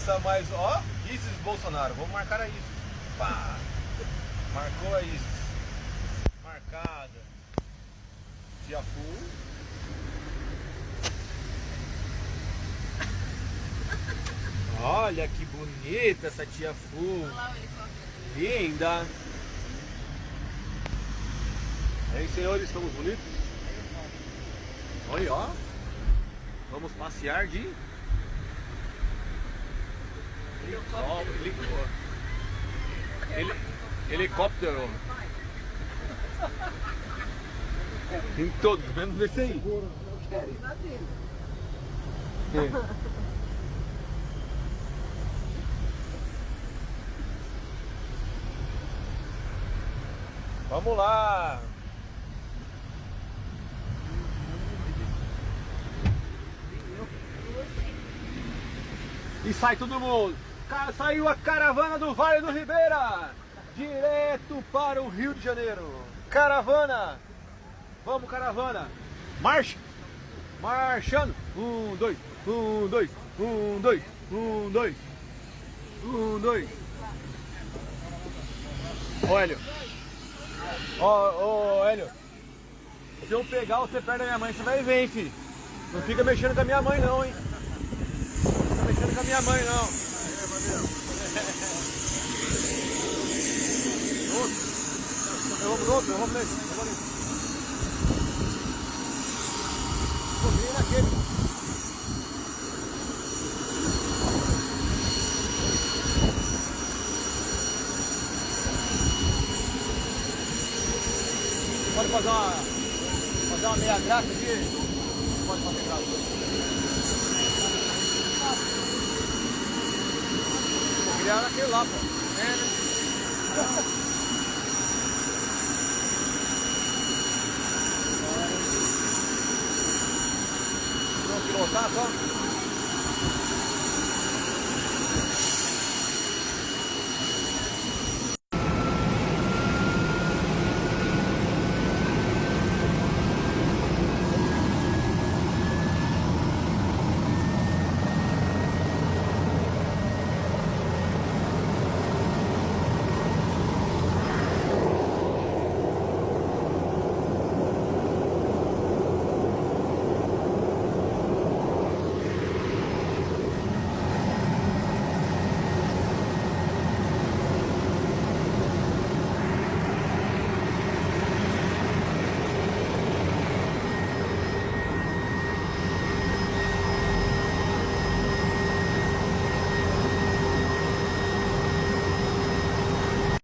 Nossa, mas ó, Isis Bolsonaro, vamos marcar a Isis. Pá. Marcou a Isis. Marcada. Tia Fu. Olha que bonita essa tia Fu. Olha lá o helicóptero. Linda. Hein, senhores, estamos bonitos? Olha, ó. Vamos passear de helicóptero. Em todo, vamos ver se aí. Vamos lá. E sai todo mundo. Saiu a caravana do Vale do Ribeira, direto para o Rio de Janeiro. Caravana. Vamos, caravana. Marcha. Marchando. 1, 2, 1, 2, 1, 2, 1, 2, 1, 2. Ô, Hélio. Ô, Hélio. Se eu pegar você perto da minha mãe, você vai ver, hein, filho. Não fica mexendo com a minha mãe, não, hein. Não fica mexendo com a minha mãe, não. Eu vou nesse. Vou vir naquele. Pode fazer uma meia graça aqui? Pode fazer graça. Eu queria naquele lá, pô. É, né? Vamos pilotar só?